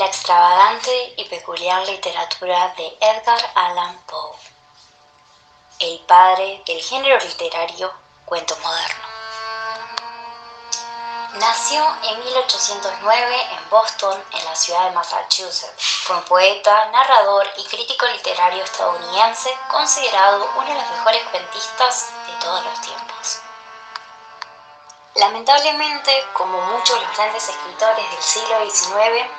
La extravagante y peculiar literatura de Edgar Allan Poe, el padre del género literario cuento moderno. Nació en 1809 en Boston, en la ciudad de Massachusetts. Fue un poeta, narrador y crítico literario estadounidense, considerado uno de los mejores cuentistas de todos los tiempos. Lamentablemente, como muchos de los grandes escritores del siglo XIX,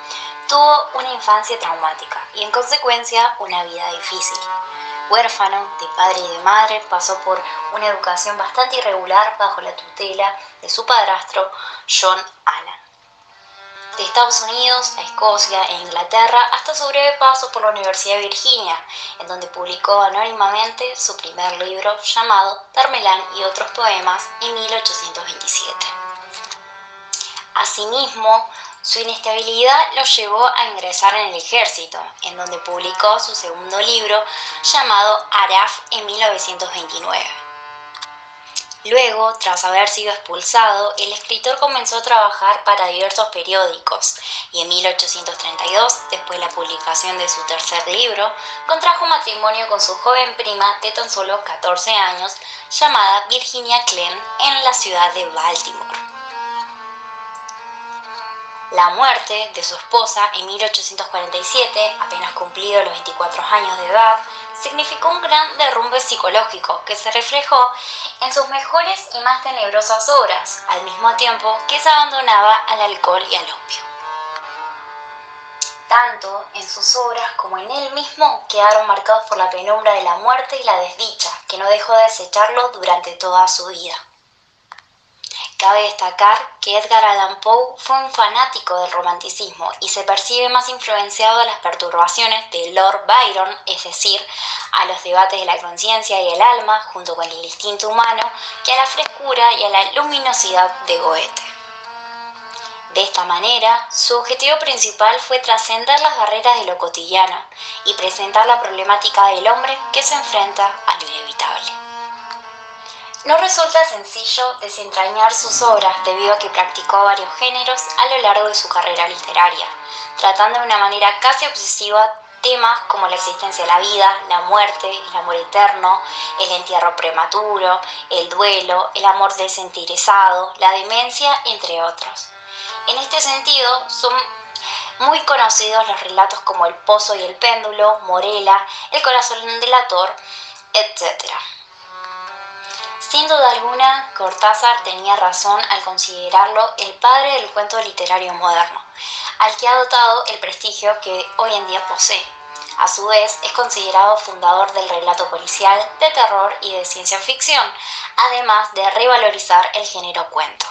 tuvo una infancia traumática y en consecuencia una vida difícil. Huérfano de padre y de madre, pasó por una educación bastante irregular bajo la tutela de su padrastro John Allan. De Estados Unidos a Escocia e Inglaterra hasta su breve paso por la Universidad de Virginia, en donde publicó anónimamente su primer libro llamado Tarmelán y otros poemas en 1827. Asimismo, su inestabilidad lo llevó a ingresar en el ejército, en donde publicó su segundo libro llamado Araf en 1929. Luego, tras haber sido expulsado, el escritor comenzó a trabajar para diversos periódicos y en 1832, después de la publicación de su tercer libro, contrajo matrimonio con su joven prima de tan solo 14 años, llamada Virginia Clemm, en la ciudad de Baltimore. La muerte de su esposa en 1847, apenas cumplidos los 24 años de edad, significó un gran derrumbe psicológico que se reflejó en sus mejores y más tenebrosas obras, al mismo tiempo que se abandonaba al alcohol y al opio. Tanto en sus obras como en él mismo quedaron marcados por la penumbra de la muerte y la desdicha, que no dejó de acecharlo durante toda su vida. Cabe destacar que Edgar Allan Poe fue un fanático del romanticismo y se percibe más influenciado a las perturbaciones de Lord Byron, es decir, a los debates de la conciencia y el alma junto con el instinto humano, que a la frescura y a la luminosidad de Goethe. De esta manera, su objetivo principal fue trascender las barreras de lo cotidiano y presentar la problemática del hombre que se enfrenta a lo inevitable. No resulta sencillo desentrañar sus obras debido a que practicó varios géneros a lo largo de su carrera literaria, tratando de una manera casi obsesiva temas como la existencia de la vida, la muerte, el amor eterno, el entierro prematuro, el duelo, el amor desinteresado, la demencia, entre otros. En este sentido, son muy conocidos los relatos como El pozo y el péndulo, Morela, El corazón delator, etc. Sin duda alguna, Cortázar tenía razón al considerarlo el padre del cuento literario moderno, al que ha dotado el prestigio que hoy en día posee. A su vez, es considerado fundador del relato policial, de terror y de ciencia ficción, además de revalorizar el género cuento.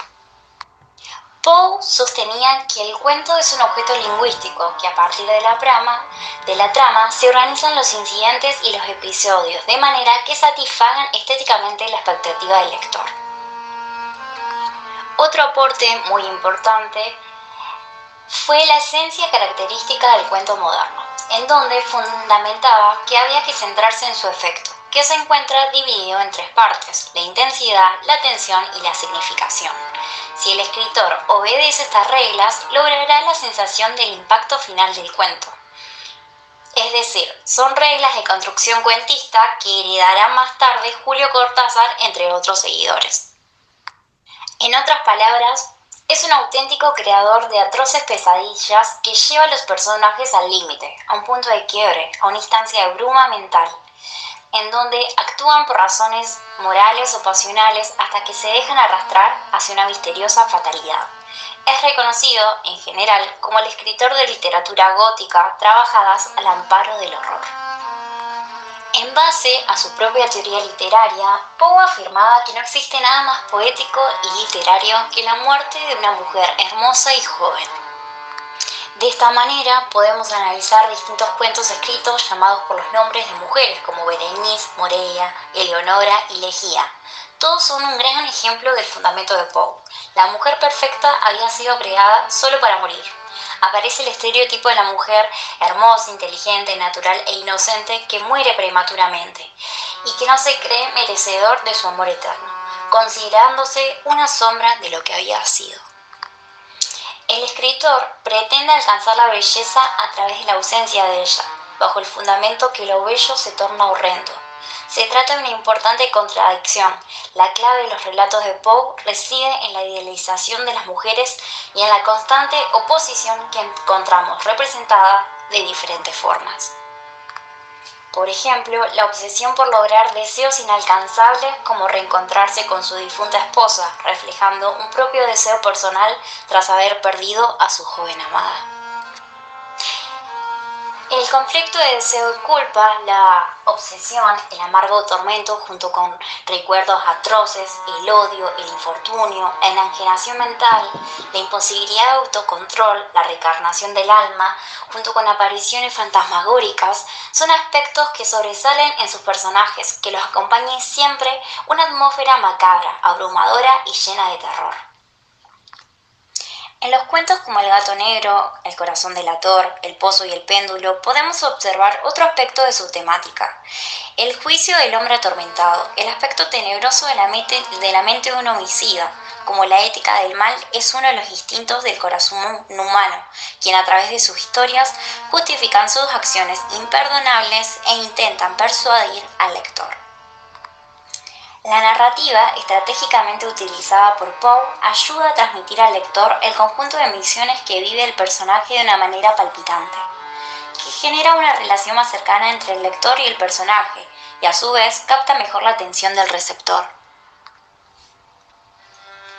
Poe sostenía que el cuento es un objeto lingüístico que a partir de la trama se organizan los incidentes y los episodios de manera que satisfagan estéticamente la expectativa del lector. Otro aporte muy importante fue la esencia característica del cuento moderno, en donde fundamentaba que había que centrarse en su efecto, que se encuentra dividido en tres partes: la intensidad, la tensión y la significación. Si el escritor obedece estas reglas, logrará la sensación del impacto final del cuento. Es decir, son reglas de construcción cuentista que heredará más tarde Julio Cortázar, entre otros seguidores. En otras palabras, es un auténtico creador de atroces pesadillas que lleva a los personajes al límite, a un punto de quiebre, a una instancia de bruma mental, en donde actúan por razones morales o pasionales hasta que se dejan arrastrar hacia una misteriosa fatalidad. Es reconocido, en general, como el escritor de literatura gótica trabajadas al amparo del horror. En base a su propia teoría literaria, Poe afirmaba que no existe nada más poético y literario que la muerte de una mujer hermosa y joven. De esta manera podemos analizar distintos cuentos escritos llamados por los nombres de mujeres como Berenice, Morelia, Eleonora y Legía. Todos son un gran ejemplo del fundamento de Poe. La mujer perfecta había sido creada solo para morir. Aparece el estereotipo de la mujer hermosa, inteligente, natural e inocente que muere prematuramente y que no se cree merecedor de su amor eterno, considerándose una sombra de lo que había sido. El escritor pretende alcanzar la belleza a través de la ausencia de ella, bajo el fundamento que lo bello se torna horrendo. Se trata de una importante contradicción. La clave de los relatos de Poe reside en la idealización de las mujeres y en la constante oposición que encontramos representada de diferentes formas. Por ejemplo, la obsesión por lograr deseos inalcanzables como reencontrarse con su difunta esposa, reflejando un propio deseo personal tras haber perdido a su joven amada. El conflicto de deseo y culpa, la obsesión, el amargo tormento junto con recuerdos atroces, el odio, el infortunio, la enajenación mental, la imposibilidad de autocontrol, la reencarnación del alma, junto con apariciones fantasmagóricas, son aspectos que sobresalen en sus personajes, que los acompaña siempre una atmósfera macabra, abrumadora y llena de terror. En los cuentos como El gato negro, El corazón delator, El pozo y el péndulo podemos observar otro aspecto de su temática, el juicio del hombre atormentado, el aspecto tenebroso de la mente de un homicida, como la ética del mal es uno de los instintos del corazón humano, quien a través de sus historias justifican sus acciones imperdonables e intentan persuadir al lector. La narrativa, estratégicamente utilizada por Poe, ayuda a transmitir al lector el conjunto de emociones que vive el personaje de una manera palpitante, que genera una relación más cercana entre el lector y el personaje, y a su vez capta mejor la atención del receptor.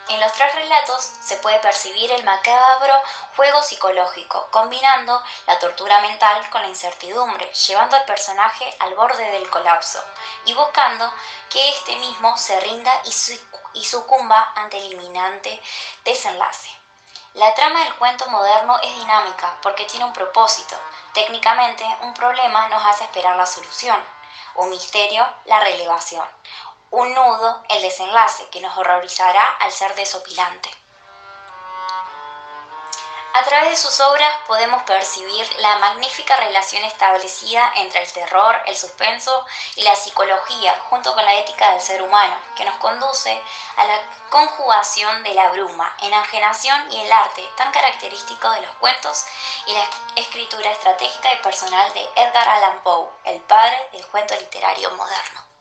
En los tres relatos se puede percibir el macabro juego psicológico, combinando la tortura mental con la incertidumbre, llevando al personaje al borde del colapso y buscando que éste mismo se rinda y sucumba ante el inminente desenlace. La trama del cuento moderno es dinámica porque tiene un propósito. Técnicamente, un problema nos hace esperar la solución, un misterio, la relevación, un nudo, el desenlace, que nos horrorizará al ser desopilante. A través de sus obras podemos percibir la magnífica relación establecida entre el terror, el suspenso y la psicología, junto con la ética del ser humano, que nos conduce a la conjugación de la bruma, enajenación y el arte, tan característico de los cuentos y la escritura estratégica y personal de Edgar Allan Poe, el padre del cuento literario moderno.